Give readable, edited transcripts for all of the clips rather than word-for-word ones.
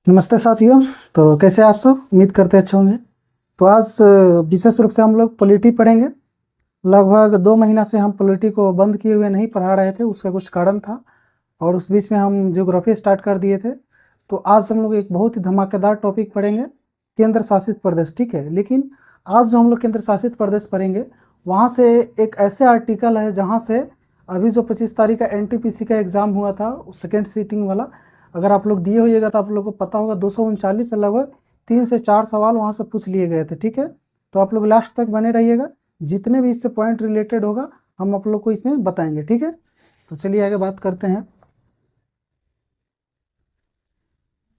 नमस्ते साथियों। तो कैसे आप सब? उम्मीद करते अच्छे होंगे। तो आज विशेष रूप से हम लोग पॉलिटी पढ़ेंगे। लगभग 2 महीना से हम पॉलिटी को बंद किए हुए नहीं पढ़ा रहे थे, उसका कुछ कारण था और उस बीच में हम ज्योग्राफी स्टार्ट कर दिए थे। तो आज हम लोग एक बहुत ही धमाकेदार टॉपिक पढ़ेंगे, केंद्र शासित प्रदेश। ठीक है, लेकिन आज जो हम लोग केंद्र शासित प्रदेश पढ़ेंगे वहाँ से एक ऐसे आर्टिकल है जहाँ से अभी जो 25 तारीख का एनटीपीसी का एग्ज़ाम हुआ था, सेकेंड सीटिंग वाला, अगर आप लोग दिए होइएगा तो आप लोगों को पता होगा 239 से लगभग 3 से 4 सवाल वहाँ से पूछ लिए गए थे। ठीक है, तो आप लोग लास्ट तक बने रहिएगा, जितने भी इससे पॉइंट रिलेटेड होगा हम आप लोग को इसमें बताएंगे। ठीक है, तो चलिए आगे बात करते हैं।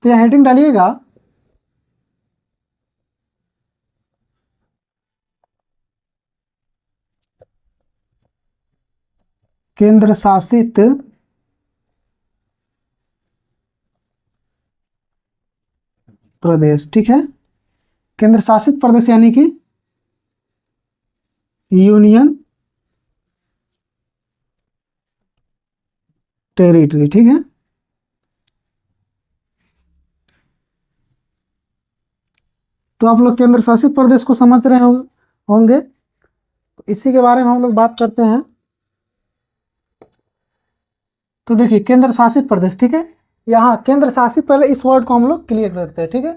तो यहाँ हेडिंग डालिएगा, केंद्र शासित प्रदेश। ठीक है, केंद्र शासित प्रदेश यानी कि यूनियन टेरिटरी। ठीक है, तो आप लोग केंद्र शासित प्रदेश को समझ रहे होंगे, तो इसी के बारे में हम लोग बात करते हैं। तो देखिए, केंद्र शासित प्रदेश, ठीक है, यहाँ केंद्र शासित, पहले इस वर्ड को हम लोग क्लियर करते हैं। ठीक है,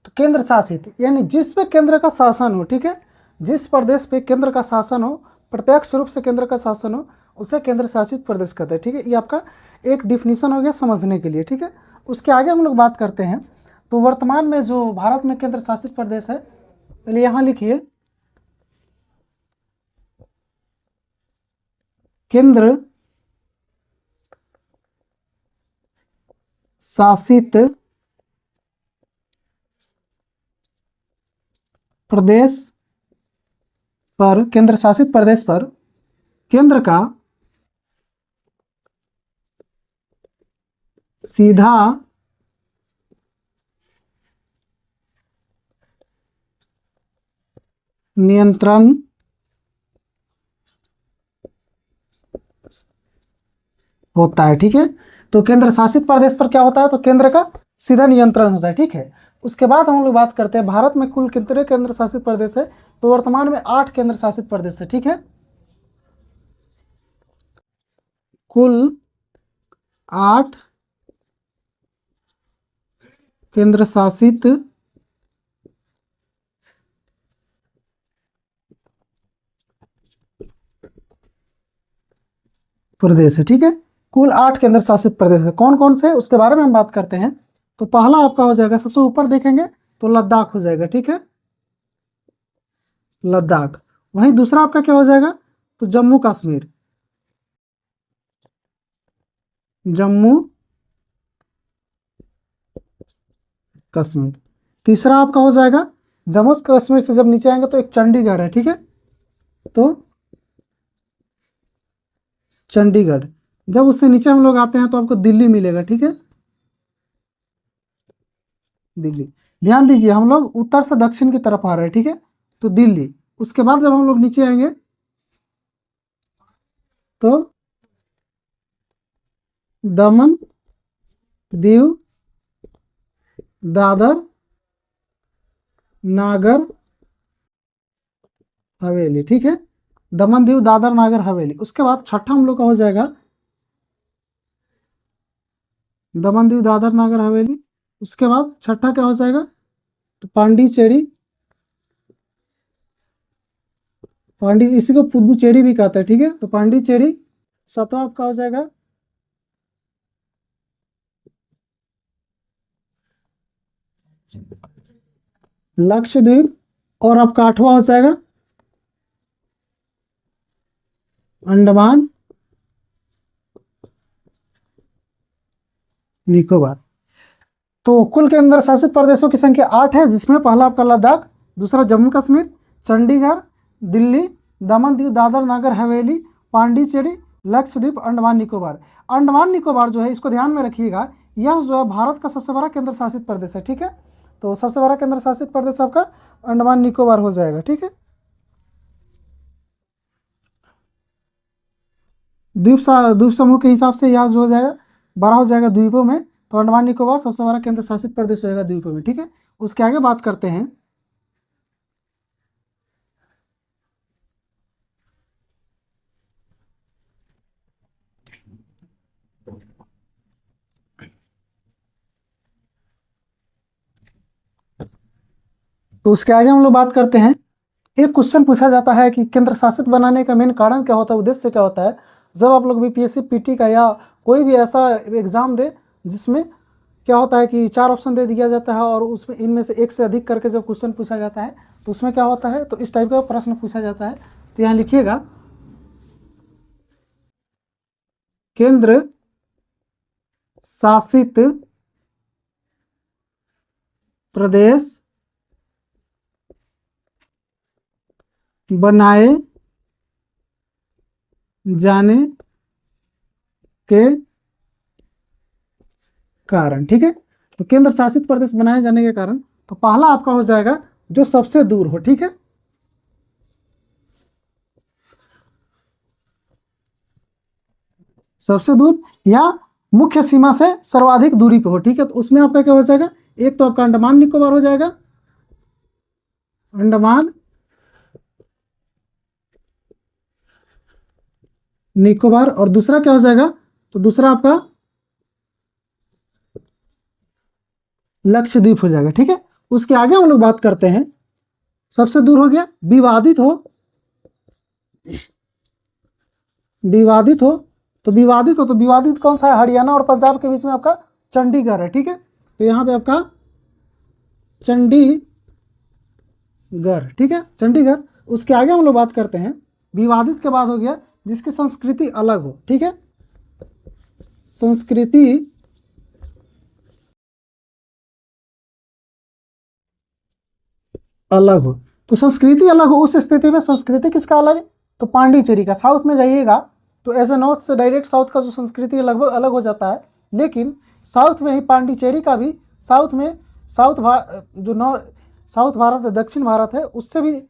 तो केंद्र शासित यानी जिस पे केंद्र का शासन हो। ठीक है, जिस प्रदेश पे केंद्र का शासन हो, प्रत्यक्ष रूप से केंद्र का शासन हो, उसे केंद्र शासित प्रदेश कहते हैं। ठीक है, ये आपका एक डिफिनीशन हो गया समझने के लिए। ठीक है, उसके आगे हम लोग बात करते हैं। तो वर्तमान में जो भारत में केंद्र शासित प्रदेश है, पहले यहाँ लिखिए, केंद्र शासित प्रदेश पर, केंद्र शासित प्रदेश पर केंद्र का सीधा नियंत्रण होता है। ठीक है, तो केंद्र शासित प्रदेश पर क्या होता है? तो केंद्र का सीधा नियंत्रण होता है। ठीक है, उसके बाद हम लोग बात करते हैं भारत में कुल कितने केंद्र शासित प्रदेश है। तो वर्तमान में 8 केंद्र शासित प्रदेश है। ठीक है, कुल 8 केंद्र शासित प्रदेश है। ठीक है, कुल 8 केंद्र शासित प्रदेश है। कौन कौन से, उसके बारे में हम बात करते हैं। तो पहला आपका हो जाएगा, सबसे ऊपर देखेंगे तो लद्दाख हो जाएगा। ठीक है, लद्दाख। वहीं दूसरा आपका क्या हो जाएगा? तो जम्मू कश्मीर, जम्मू कश्मीर। तीसरा आपका हो जाएगा, जम्मू कश्मीर से जब नीचे आएंगे तो एक चंडीगढ़ है। ठीक है, तो चंडीगढ़। जब उससे नीचे हम लोग आते हैं तो आपको दिल्ली मिलेगा। ठीक है, दिल्ली। ध्यान दीजिए, हम लोग उत्तर से दक्षिण की तरफ आ रहे हैं। ठीक है, तो दिल्ली। उसके बाद जब हम लोग नीचे आएंगे तो दमन, दीव, दादर, नागर हवेली। ठीक है, दमन, दीव, दादर, नागर हवेली। उसके बाद छठा हम लोग का हो जाएगा दमन, दीव, दादर, नागर हवेली। उसके बाद छठा क्या हो जाएगा? तो पांडिचेरी, इसी को पुदुचेरी भी कहते हैं। ठीक है, तो पांडिचेरी। सातवां आपका हो जाएगा लक्षद्वीप, और आपका आठवां हो जाएगा अंडमान निकोबार। तो कुल केंद्र शासित प्रदेशों की संख्या 8 है, जिसमें पहला आपका लद्दाख, दूसरा जम्मू कश्मीर, चंडीगढ़, दिल्ली, दमन, दीव, दादर, नागर हवेली, पांडिचेरी, लक्षद्वीप, अंडमान निकोबार। अंडमान निकोबार जो है, इसको ध्यान में रखिएगा, यह जो है भारत का सबसे बड़ा केंद्र शासित प्रदेश है। ठीक है, तो सबसे बड़ा केंद्र शासित प्रदेश आपका अंडमान निकोबार हो जाएगा। ठीक है, द्वीप समूह के हिसाब से यह जो हो जाएगा 12 हो जाएगा द्वीपों में। तो अंडमान निकोबार सबसे बड़ा केंद्र शासित प्रदेश रहेगा द्वीपों में, ठीक है। उसके आगे बात करते हैं तो उसके आगे हम लोग बात करते हैं, एक क्वेश्चन पूछा जाता है कि केंद्र शासित बनाने का मेन कारण क्या होता है, उद्देश्य क्या होता है। जब आप लोग बीपीएससी पीटी का या कोई भी ऐसा एग्जाम दे जिसमें क्या होता है कि 4 ऑप्शन दे दिया जाता है और उसमें इनमें से एक से अधिक करके जब क्वेश्चन पूछा जाता है तो उसमें क्या होता है, तो इस टाइप का प्रश्न पूछा जाता है। तो यहाँ लिखिएगा, केंद्र शासित प्रदेश बनाए जाने के कारण, ठीक है। तो केंद्र शासित प्रदेश बनाए जाने के कारण, तो पहला आपका हो जाएगा जो सबसे दूर हो, ठीक है। सबसे दूर या मुख्य सीमा से सर्वाधिक दूरी पे हो, ठीक है। तो उसमें आपका क्या हो जाएगा, एक तो आपका अंडमान निकोबार हो जाएगा, अंडमान निकोबार, और दूसरा क्या हो जाएगा, तो दूसरा आपका लक्षद्वीप हो जाएगा, ठीक है। उसके आगे हम लोग बात करते हैं, सबसे दूर हो गया, विवादित हो, विवादित हो, तो विवादित हो, तो विवादित कौन सा है, हरियाणा और पंजाब के बीच में आपका चंडीगढ़ है, ठीक है। तो यहाँ पे आपका चंडीगढ़, ठीक है, चंडीगढ़। उसके आगे हम लोग बात करते हैं, विवादित के बाद हो गया जिसकी संस्कृति अलग हो, ठीक है, संस्कृति अलग हो। तो संस्कृति अलग हो, उस स्थिति में संस्कृति किसका अलग है, तो पांडिचेरी का। साउथ में जाइएगा तो एज ए नॉर्थ से डायरेक्ट साउथ का जो संस्कृति लगभग अलग हो जाता है, लेकिन साउथ में ही पांडिचेरी का भी, साउथ में जो नॉर्थ साउथ भारत है, दक्षिण भारत है, उससे भी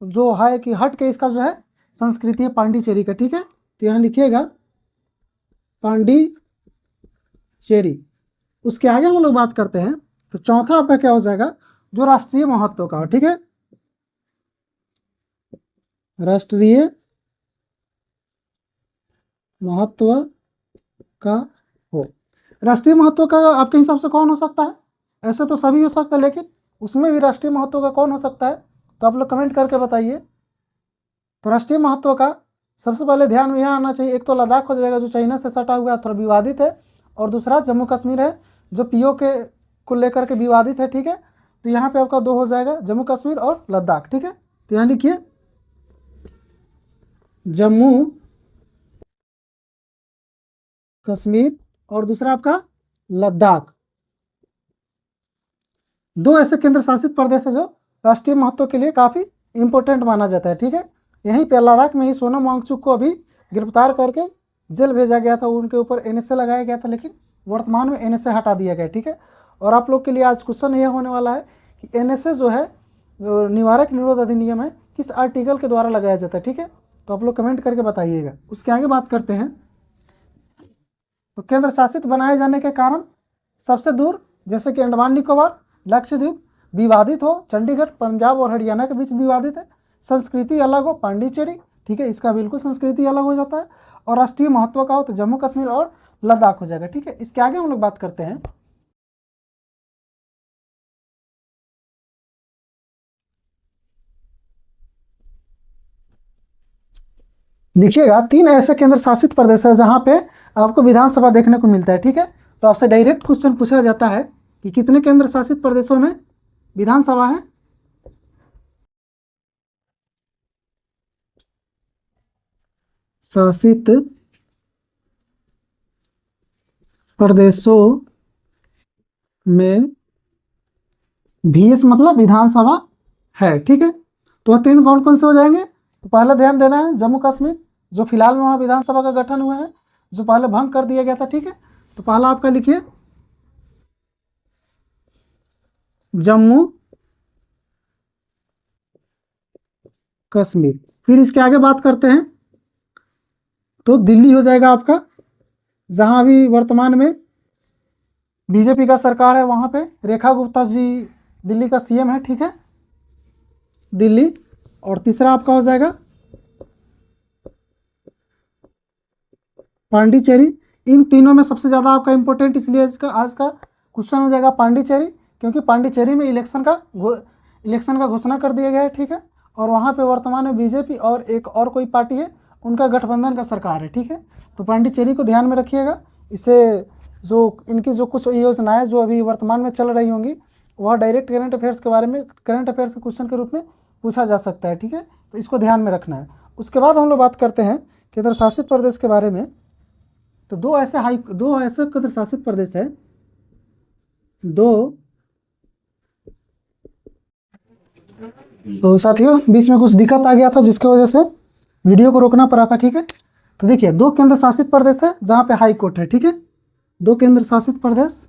जो है कि हट के इसका जो है संस्कृति है पांडिचेरी का, ठीक है। तो यहाँ लिखिएगा पांडिचेरी। उसके आगे हम लोग बात करते हैं, तो चौथा आपका क्या हो जाएगा, जो राष्ट्रीय महत्व का हो, ठीक है, राष्ट्रीय महत्व का हो। राष्ट्रीय महत्व का आपके हिसाब से कौन हो सकता है, ऐसे तो सभी हो सकता है, लेकिन उसमें भी राष्ट्रीय महत्व का कौन हो सकता है, तो आप लोग कमेंट करके बताइए। तो राष्ट्रीय महत्व का सबसे पहले ध्यान में यहाँ आना चाहिए, एक तो लद्दाख हो जाएगा जो चाइना से सटा हुआ है, थोड़ा विवादित है, और दूसरा जम्मू कश्मीर है जो पीओ के को लेकर के विवादित है, ठीक है। तो यहाँ पे आपका 2 हो जाएगा, जम्मू कश्मीर और लद्दाख, ठीक है। तो यहाँ लिखिए जम्मू कश्मीर और दूसरा आपका लद्दाख, 2 ऐसे केंद्र शासित प्रदेश है जो राष्ट्रीय महत्व के लिए काफ़ी इंपॉर्टेंट माना जाता है, ठीक है। यहीं पे लद्दाख में ही सोनम वांगचुक को अभी गिरफ्तार करके जेल भेजा गया था, उनके ऊपर एनएसए लगाया गया था, लेकिन वर्तमान में एनएसए हटा दिया गया, ठीक है। और आप लोग के लिए आज क्वेश्चन यह होने वाला है कि एनएसए जो है, जो निवारक निरोध अधिनियम है, किस आर्टिकल के द्वारा लगाया जाता है, ठीक है। तो आप लोग कमेंट करके बताइएगा। उसके आगे बात करते हैं, तो केंद्र शासित बनाए जाने के कारण सबसे दूर जैसे कि अंडमान निकोबार, लक्षद्वीप, विवादित हो चंडीगढ़, पंजाब और हरियाणा के बीच विवादित है, संस्कृति अलग हो पांडिचेरी, ठीक है, इसका बिल्कुल संस्कृति अलग हो जाता है, और राष्ट्रीय महत्व का हो तो जम्मू कश्मीर और लद्दाख हो जाएगा, ठीक है। इसके आगे हम लोग बात करते हैं, लिखिएगा 3 ऐसे केंद्र शासित प्रदेश है जहां पे आपको विधानसभा देखने को मिलता है, ठीक है। तो आपसे डायरेक्ट क्वेश्चन पूछा जाता है कि कितने केंद्र शासित प्रदेशों में विधानसभा है, शासित प्रदेशों में VS मतलब विधानसभा है, ठीक है। तो वह 3 कौन कौन से हो जाएंगे, तो पहला ध्यान देना है जम्मू कश्मीर, जो फिलहाल में वहाँ विधानसभा का गठन हुआ है, जो पहले भंग कर दिया गया था, ठीक है। तो पहला आपका लिखिए जम्मू कश्मीर। फिर इसके आगे बात करते हैं, तो दिल्ली हो जाएगा आपका, जहां अभी वर्तमान में बीजेपी का सरकार है, वहाँ पे रेखा गुप्ता जी दिल्ली का सीएम है, ठीक है, दिल्ली। और तीसरा आपका हो जाएगा पांडिचेरी। इन तीनों में सबसे ज़्यादा आपका इंपॉर्टेंट इसलिए आज का क्वेश्चन हो जाएगा पांडिचेरी, क्योंकि पांडिचेरी में इलेक्शन का घोषणा कर दिया गया है, ठीक है। और वहाँ पे वर्तमान में बीजेपी और एक और कोई पार्टी है, उनका गठबंधन का सरकार है, ठीक है। तो पांडिचेरी को ध्यान में रखिएगा। इसे जो इनकी जो कुछ योजनाएं जो अभी वर्तमान में चल रही होंगी, वह डायरेक्ट करंट अफेयर्स के बारे में, करंट अफेयर्स के क्वेश्चन के रूप में पूछा जा सकता है, ठीक है। तो इसको ध्यान में रखना है। उसके बाद हम लोग बात करते हैं केंद्र शासित प्रदेश के बारे में। तो दो ऐसे केंद्र शासित प्रदेश है, दो। तो साथियों बीच में कुछ दिक्कत आ गया था, जिसकी वजह से वीडियो को रोकना पड़ा था, ठीक है। तो देखिए, दो केंद्र शासित प्रदेश है जहाँ पे हाई कोर्ट है, ठीक है। दो केंद्र शासित प्रदेश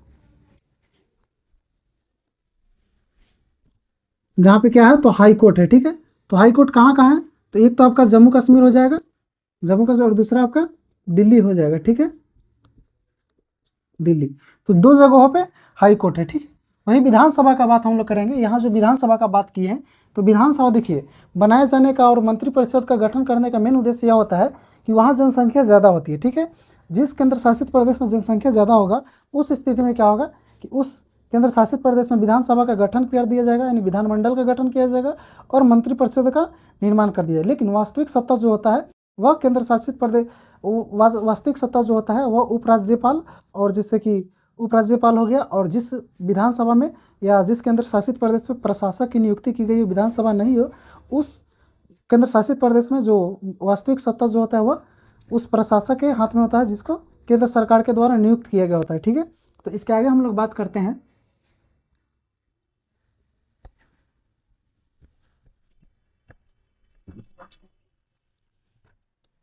जहाँ पे क्या है, तो हाई कोर्ट है, ठीक है। तो हाई कोर्ट कहाँ कहाँ है, तो एक तो आपका जम्मू कश्मीर हो जाएगा, जम्मू कश्मीर, और दूसरा आपका दिल्ली हो जाएगा, ठीक है, दिल्ली। तो दो जगहों पे हाई कोर्ट है, ठीक है। वहीं विधानसभा का बात हम लोग करेंगे। यहाँ जो विधानसभा का बात की है, तो विधानसभा देखिए, बनाए जाने का और मंत्रिपरिषद का गठन करने का मेन उद्देश्य यह होता है कि वहाँ जनसंख्या ज़्यादा होती है, ठीक है। जिस केंद्र शासित प्रदेश में जनसंख्या ज़्यादा होगा, उस स्थिति में क्या होगा कि उस केंद्र शासित प्रदेश में विधानसभा का गठन कर दिया जाएगा, यानी विधानमंडल का गठन किया जाएगा और मंत्रिपरिषद का निर्माण कर दिया जाएगा। लेकिन वास्तविक सत्ता जो होता है वह केंद्र शासित प्रदेश, वास्तविक सत्ता जो होता है वह उपराज्यपाल, और जिससे कि उपराज्यपाल हो गया, और जिस विधानसभा में या जिस केंद्र शासित प्रदेश में प्रशासक की नियुक्ति की गई विधानसभा नहीं हो, उस केंद्र शासित प्रदेश में जो वास्तविक सत्ता जो होता है वह उस प्रशासक के हाथ में होता है, जिसको केंद्र सरकार के द्वारा नियुक्त किया गया होता है, ठीक है। तो इसके आगे हम लोग बात करते हैं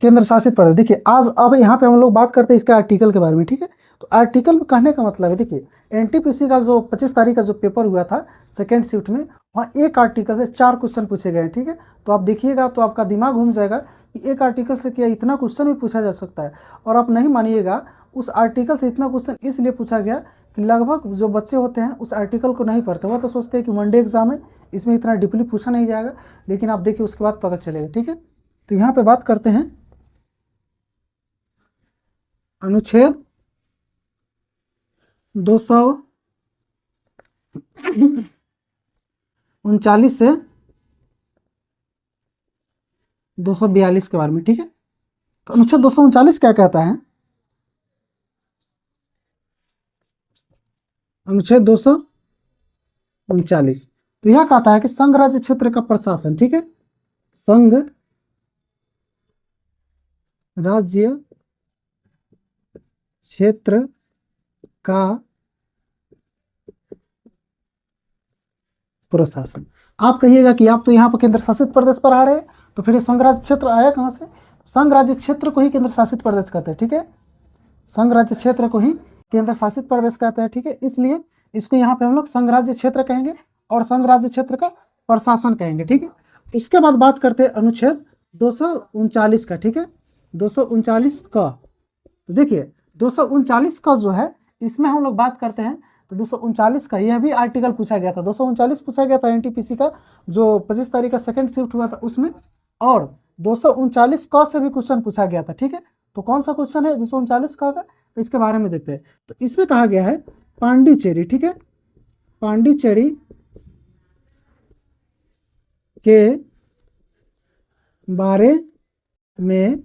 केंद्र शासित प्रदेश। देखिए, आज अब यहाँ पे हम लोग बात करते हैं इसके आर्टिकल के बारे में, ठीक है। तो आर्टिकल में कहने का मतलब है, देखिए, एनटीपीसी का जो 25 तारीख का जो पेपर हुआ था सेकेंड शिफ्ट में, वहाँ एक आर्टिकल से 4 क्वेश्चन पूछे गए हैं, ठीक है। तो आप देखिएगा तो आपका दिमाग घूम जाएगा कि एक आर्टिकल से क्या इतना क्वेश्चन भी पूछा जा सकता है। और आप नहीं मानिएगा, उस आर्टिकल से इतना क्वेश्चन इसलिए पूछा गया कि लगभग जो बच्चे होते हैं उस आर्टिकल को नहीं पढ़ते, वह तो सोचते हैं कि वनडे एग्जाम है, इसमें इतना डीपली पूछा नहीं जाएगा। लेकिन आप देखिए उसके बाद पता चलेगा, ठीक है। तो यहाँ पे बात करते हैं अनुच्छेद 239 से 242 के बारे में, ठीक है। तो अनुच्छेद 239 क्या कहता है, अनुच्छेद 239 तो यह कहता है कि संघ राज्य क्षेत्र का प्रशासन, ठीक है, संघ राज्य क्षेत्र का प्रशासन। आप कहिएगा कि आप तो यहाँ पर केंद्र शासित प्रदेश पर आ रहे हैं, तो फिर ये संघ राज्य क्षेत्र आया कहाँ से। संघ राज्य क्षेत्र को ही केंद्र शासित प्रदेश कहते हैं, ठीक है। संघ राज्य क्षेत्र को ही केंद्र शासित प्रदेश कहते हैं, ठीक है। इसलिए इसको यहाँ पे हम लोग संघ राज्य क्षेत्र कहेंगे और संघ राज्य क्षेत्र का प्रशासन कहेंगे, ठीक है। इसके बाद बात करते हैं अनुच्छेद 239 का, ठीक है, 239 का। तो देखिए 239 का जो है, इसमें हम लोग बात करते हैं। तो 239 का यह भी आर्टिकल पूछा गया था, 239 पूछा गया था एनटीपीसी का, जो 25 तारीख का सेकंड शिफ्ट हुआ था उसमें। और 239 का से भी क्वेश्चन पूछा गया था, ठीक है। तो कौन सा क्वेश्चन है 239 का होगा, तो इसके बारे में देखते हैं। तो इसमें कहा गया है पांडिचेरी, ठीक है, पांडिचेरी के बारे में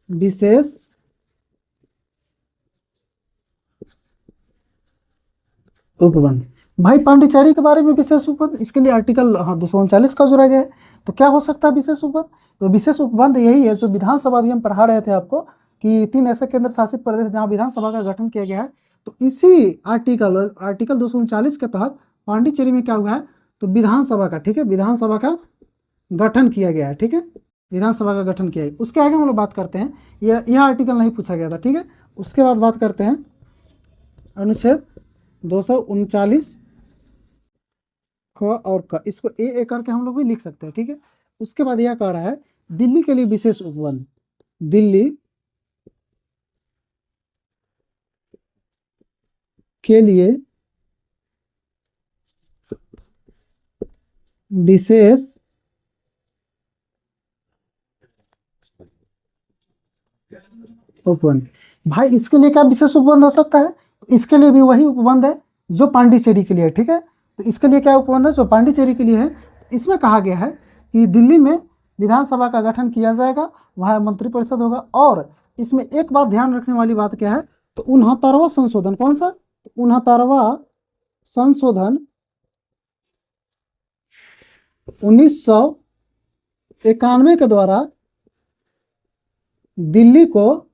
विशेष उपबंध। भाई पांडिचेरी के बारे में विशेष उपबंध, इसके लिए आर्टिकल 239 का जोड़ा गया है। तो क्या हो सकता है विशेष उपबंध, तो विशेष उपबंध यही है जो विधानसभा भी हम पढ़ा रहे थे आपको कि 3 ऐसे केंद्र शासित प्रदेश जहां विधानसभा का गठन किया गया है। तो इसी आर्टिकल 239 के तहत पांडिचेरी में क्या हुआ है, तो विधानसभा का, ठीक है, विधानसभा का गठन किया गया है, ठीक है, विधानसभा का गठन किया गया। उसके आगे हम लोग बात करते हैं, यह आर्टिकल नहीं पूछा गया था, ठीक है। उसके बाद बात करते हैं अनुच्छेद 239 ख और क, इसको ए करके हम लोग भी लिख सकते हैं, ठीक है। उसके बाद यह कह रहा है दिल्ली के लिए विशेष उपबंध, दिल्ली के लिए विशेष उपबंध। भाई इसके लिए क्या विशेष उपबंध हो सकता है? इसके लिए भी वही उपबंध है जो पांडिचेरी के लिए है, ठीक है। तो इसके लिए क्या उपबंध है जो पांडिचेरी के लिए है? इसमें कहा गया है कि दिल्ली में विधानसभा का गठन किया जाएगा, वहाँ मंत्रिपरिषद होगा। और इसमें एक बात ध्यान रखने वाली बात क्या है, तो 69वां संशोधन, कौन सा? 69वां संशोधन 1991 के द्वारा दिल्ली को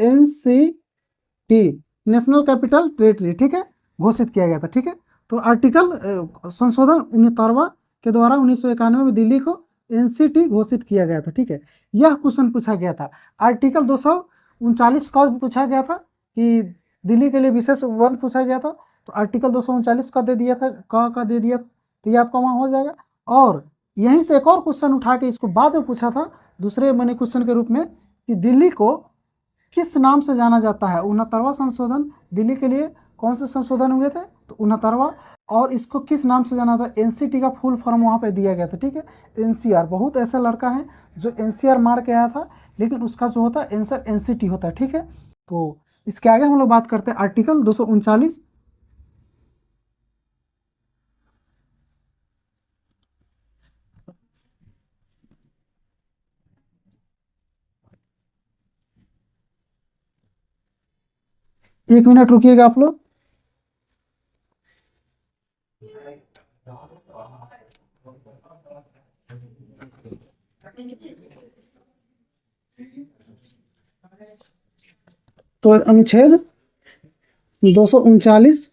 NCT, नेशनल कैपिटल टेरिटरी, ठीक है, घोषित किया गया था, ठीक है। तो आर्टिकल संशोधन 69वां के द्वारा 1991 में दिल्ली को NCT घोषित किया गया था, ठीक है। यह क्वेश्चन पूछा गया था। आर्टिकल 239 का पूछा गया था कि दिल्ली के लिए विशेष उपबंध पूछा गया था, तो आर्टिकल 239 का दे दिया था, का दे दिया था, तो ये आपका वहाँ हो जाएगा। और यहीं से एक और क्वेश्चन उठा के इसको बाद में पूछा था दूसरे मनी क्वेश्चन के रूप में कि दिल्ली को किस नाम से जाना जाता है? 69वां संशोधन दिल्ली के लिए कौन से संशोधन हुए थे? तो 69वां। और इसको किस नाम से जाना था? NCT का फुल फॉर्म वहाँ पे दिया गया था, ठीक है। NCR, बहुत ऐसा लड़का है जो NCR मार के आया था, लेकिन उसका जो होता है आंसर NCT होता है, ठीक है। तो इसके आगे हम लोग बात करते हैं आर्टिकल 239। एक मिनट रुकिएगा आप लोग। तो अनुच्छेद 239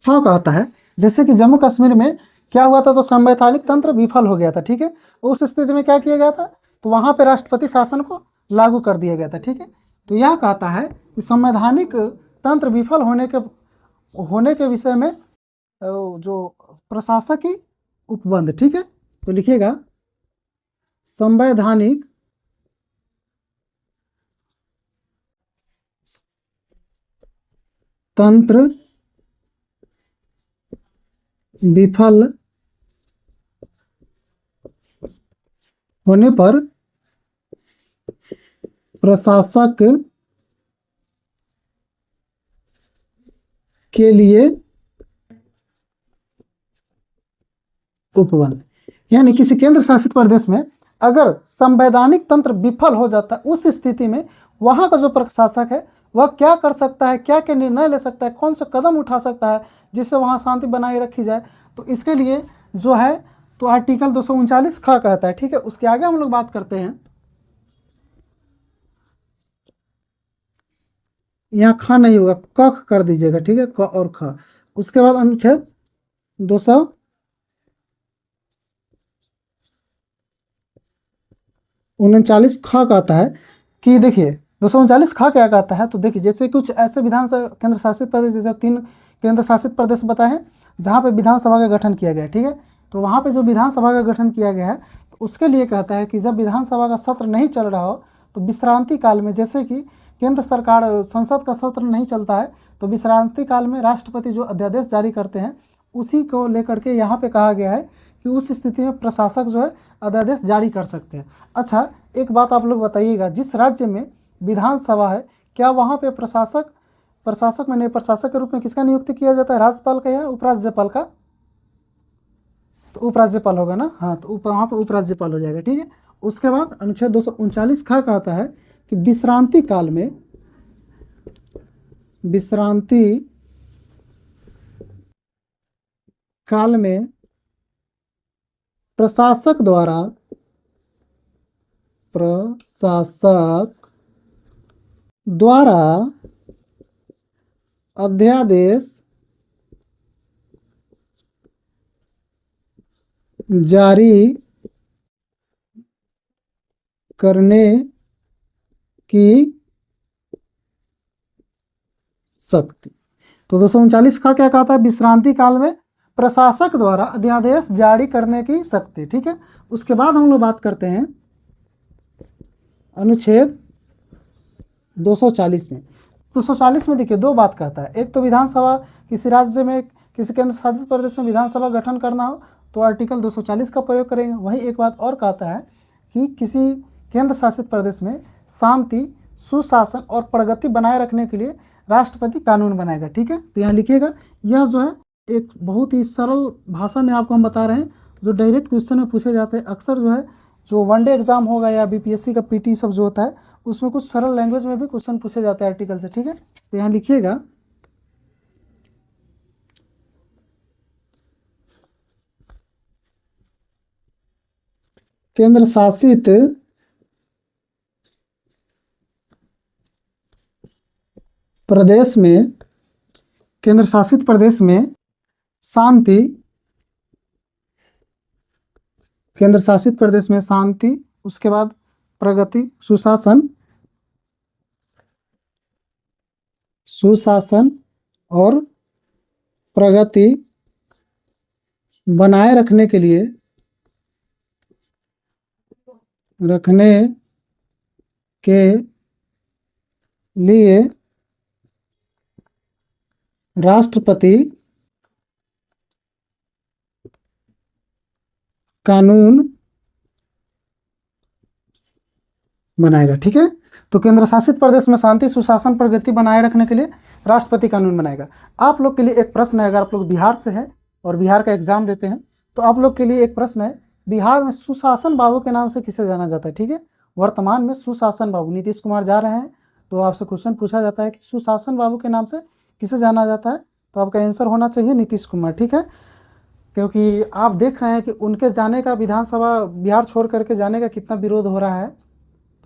हाँ कहता है, जैसे कि जम्मू कश्मीर में क्या हुआ था, तो संवैधानिक तंत्र विफल हो गया था, ठीक है। उस स्थिति में क्या किया गया था, तो वहाँ पे राष्ट्रपति शासन को लागू कर दिया गया था, ठीक है। तो यह कहता है कि संवैधानिक तंत्र विफल होने के विषय में जो प्रशासकीय उपबंध, ठीक है। तो लिखिएगा संवैधानिक तंत्र विफल होने पर प्रशासक के लिए उपबंध। यानी किसी केंद्र शासित प्रदेश में अगर संवैधानिक तंत्र विफल हो जाता है, उस स्थिति में वहां का जो प्रशासक है वह क्या कर सकता है, क्या क्या निर्णय ले सकता है, कौन सा कदम उठा सकता है जिससे वहां शांति बनाए रखी जाए। तो इसके लिए जो है तो आर्टिकल 239 ख कहता है, ठीक है। उसके आगे हम लोग बात करते हैं, यहाँ ख नहीं होगा, क कर दीजिएगा, ठीक है, क और ख। उसके बाद अनुच्छेद 239 ख कहता है कि देखिए 239 ख क्या कहता है, तो देखिए जैसे कुछ ऐसे विधानसभा केंद्र शासित प्रदेश, जैसे 3 केंद्र शासित प्रदेश बताए हैं जहाँ पे विधानसभा का गठन किया गया है, ठीक है। तो वहाँ पे जो विधानसभा का गठन किया गया है, तो उसके लिए कहता है कि जब विधानसभा का सत्र नहीं चल रहा हो तो विश्रांति काल में, जैसे कि केंद्र सरकार संसद का सत्र नहीं चलता है, तो विश्रांति काल में राष्ट्रपति जो अध्यादेश जारी करते हैं उसी को लेकर के यहाँ पे कहा गया है कि उस स्थिति में प्रशासक जो है अध्यादेश जारी कर सकते हैं। अच्छा, एक बात आप लोग बताइएगा, जिस राज्य में विधानसभा है क्या वहाँ पे प्रशासक में प्रशासक के रूप में किसका नियुक्ति किया जाता है? राज्यपाल का या उपराज्यपाल का? तो उपराज्यपाल होगा ना, हाँ। तो वहाँ पर उपराज्यपाल हो जाएगा, ठीक है। उसके बाद अनुच्छेद 239 ख कहता है कि विश्रांति काल में प्रशासक द्वारा अध्यादेश जारी करने की शक्ति। तो 239 का क्या कहता है? विश्रांति काल में प्रशासक द्वारा अध्यादेश जारी करने की शक्ति, ठीक है। उसके बाद हम लोग बात करते हैं अनुच्छेद 240 में। 240 में देखिए दो बात कहता है, एक तो विधानसभा किसी राज्य में किसी केंद्र शासित प्रदेश में विधानसभा गठन करना हो तो आर्टिकल 240 का प्रयोग करेंगे। वहीं एक बात और कहता है कि किसी केंद्र शासित प्रदेश में शांति, सुशासन और प्रगति बनाए रखने के लिए राष्ट्रपति कानून बनाएगा। ठीक है, तो यहाँ लिखिएगा। यह जो है एक बहुत ही सरल भाषा में आपको हम बता रहे हैं, जो डायरेक्ट क्वेश्चन में पूछे जाते हैं। अक्सर जो है जो वनडे एग्जाम होगा या बीपीएससी का पीटी सब जो होता है उसमें कुछ सरल लैंग्वेज में भी क्वेश्चन पूछे जाते हैं आर्टिकल से। ठीक है, तो यहाँ लिखिएगा केंद्र शासित प्रदेश में, केंद्र शासित प्रदेश में शांति, केंद्र शासित प्रदेश में शांति, उसके बाद प्रगति, सुशासन, सुशासन और प्रगति बनाए रखने के लिए राष्ट्रपति कानून बनाएगा। ठीक है, तो केंद्र शासित प्रदेश में शांति, सुशासन, प्रगति बनाए रखने के लिए राष्ट्रपति कानून बनाएगा। आप लोग के लिए एक प्रश्न है, अगर आप लोग बिहार से हैं और बिहार का एग्जाम देते हैं तो आप लोग के लिए एक प्रश्न है, बिहार में सुशासन बाबू के नाम से किसे जाना जाता है। ठीक है, वर्तमान में सुशासन बाबू, नीतीश कुमार जा रहे हैं तो आपसे क्वेश्चन पूछा जाता है कि सुशासन बाबू के नाम से किसे जाना जाता है, तो आपका आंसर होना चाहिए नीतीश कुमार। ठीक है, क्योंकि आप देख रहे हैं कि उनके जाने का, विधानसभा बिहार छोड़ करके जाने का कितना विरोध हो रहा है,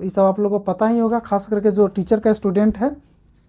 तो ये सब आप लोगों को पता ही होगा। खास करके जो टीचर का स्टूडेंट है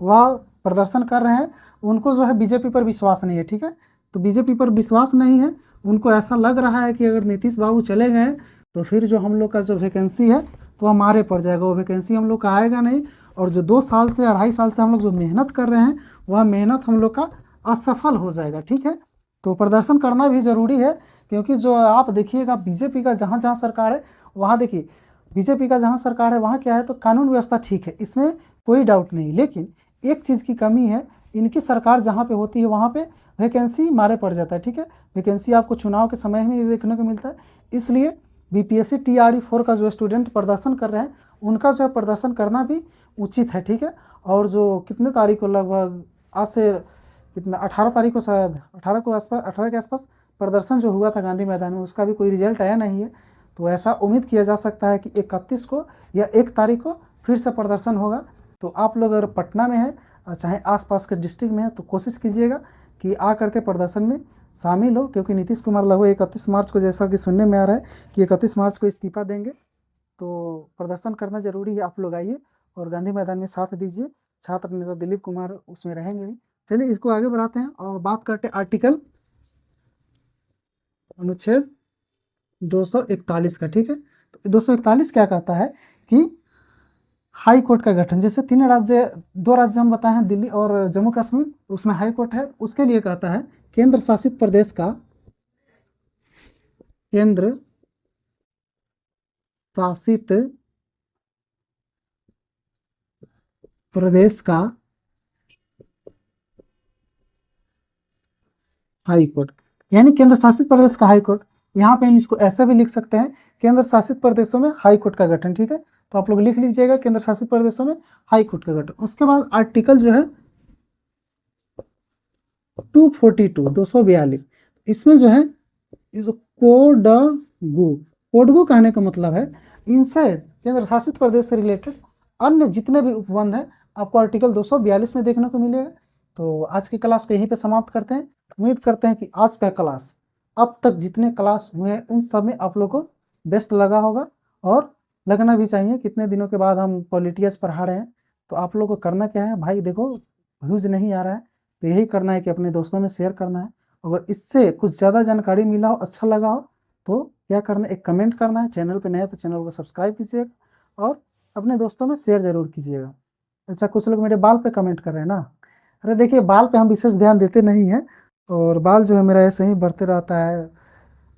वह प्रदर्शन कर रहे हैं, उनको जो है बीजेपी पर विश्वास नहीं है। ठीक है, तो बीजेपी पर विश्वास नहीं है, उनको ऐसा लग रहा है कि अगर नीतीश बाबू चले गए तो फिर जो हम लोग का जो वैकेंसी है तो हमारे पड़ जाएगा, वो वैकेंसी हम लोग का आएगा नहीं, और जो 2 साल से 2.5 साल से हम लोग जो मेहनत कर रहे हैं वह मेहनत हम लोग का असफल हो जाएगा। ठीक है, तो प्रदर्शन करना भी ज़रूरी है, क्योंकि जो आप देखिएगा बीजेपी का जहाँ जहाँ सरकार है वहाँ देखिए, बीजेपी का जहाँ सरकार है वहाँ क्या है, तो कानून व्यवस्था ठीक है, इसमें कोई डाउट नहीं। लेकिन एक चीज़ की कमी है, इनकी सरकार जहाँ पे होती है वहाँ पे वैकेंसी मारे पड़ जाता है। ठीक है, वैकेंसी आपको चुनाव के समय में देखने को मिलता है, इसलिए बीपीएससी TRE 4 का जो स्टूडेंट प्रदर्शन कर रहे हैं उनका जो है प्रदर्शन करना भी उचित है। ठीक है, और जो कितने तारीख को, लगभग आज से कितना 18 तारीख को, शायद 18 को आसपास, 18 के आसपास प्रदर्शन जो हुआ था गांधी मैदान में, उसका भी कोई रिजल्ट आया नहीं है। तो ऐसा उम्मीद किया जा सकता है कि 31 को या 1 तारीख को फिर से प्रदर्शन होगा। तो आप लोग अगर पटना में है चाहे आसपास के डिस्ट्रिक्ट में है तो कोशिश कीजिएगा कि आ करके प्रदर्शन में शामिल हो, क्योंकि नीतीश कुमार लगभग 31 मार्च को, जैसा कि सुनने में आ रहा है कि 31 मार्च को इस्तीफा देंगे, तो प्रदर्शन करना जरूरी है। आप लोग आइए और गांधी मैदान में साथ दीजिए, छात्र नेता दिलीप कुमार उसमें रहेंगे भी। चलिए इसको आगे बढ़ाते हैं और बात करते हैं आर्टिकल अनुच्छेद 241 का। ठीक है, तो 241 क्या कहता है कि हाई कोर्ट का गठन, जैसे 2 राज्य हम बताए हैं, दिल्ली और जम्मू कश्मीर, उसमें हाई कोर्ट है, उसके लिए कहता है केंद्र शासित प्रदेश का, केंद्र शासित प्रदेश का हाई कोर्ट, यानी केंद्र शासित प्रदेश का हाई कोर्ट। यहाँ पे हम इसको ऐसे भी लिख सकते हैं, केंद्र शासित प्रदेशों में हाई कोर्ट का गठन। ठीक है, तो आप लोग लिख लीजिएगा केंद्र शासित प्रदेशों में हाई कोर्ट का गठन। उसके बाद आर्टिकल जो है 242 इसमें जो है कोडगु कहने का मतलब है, इनसे केंद्र शासित प्रदेश से रिलेटेड अन्य जितने भी उपबंध हैं आपको आर्टिकल 242 में देखने को मिलेगा। तो आज की क्लास को यहीं पे समाप्त करते हैं। उम्मीद करते हैं कि आज का क्लास, अब तक जितने क्लास हुए हैं उन सब में आप लोग को बेस्ट लगा होगा, और लगना भी चाहिए। कितने दिनों के बाद हम पॉलिटिक्स पढ़ा रहे हैं, तो आप लोग को करना क्या है भाई, देखो व्यूज़ नहीं आ रहा है तो यही करना है कि अपने दोस्तों में शेयर करना है। अगर इससे कुछ ज़्यादा जानकारी मिला हो, अच्छा लगा हो, तो क्या करना है, एक कमेंट करना है। चैनल पे नया है तो चैनल को सब्सक्राइब कीजिएगा और अपने दोस्तों में शेयर ज़रूर कीजिएगा। अच्छा, कुछ लोग मेरे बाल पे कमेंट कर रहे हैं ना, अरे देखिए बाल पे हम विशेष ध्यान देते नहीं हैं, और बाल जो है मेरा ऐसे ही बढ़ते रहता है।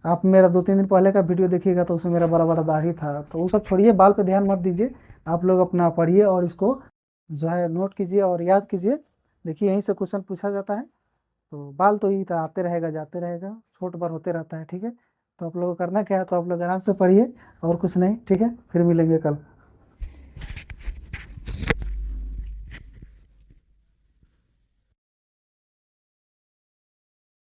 आप मेरा 2-3 दिन पहले का वीडियो देखिएगा तो उसमें मेरा बड़ा बड़ा दाढ़ी था, तो वो सब छोड़िए, बाल पे ध्यान मत दीजिए। आप लोग अपना पढ़िए और इसको जो है नोट कीजिए और याद कीजिए। देखिए यहीं से क्वेश्चन पूछा जाता है। तो बाल तो ही था, आते रहेगा जाते रहेगा, छोट बड़ होते रहता है, ठीक है। तो आप लोगों को करना क्या है, तो आप लोग आराम से पढ़िए और कुछ नहीं, ठीक है। फिर मिलेंगे कल।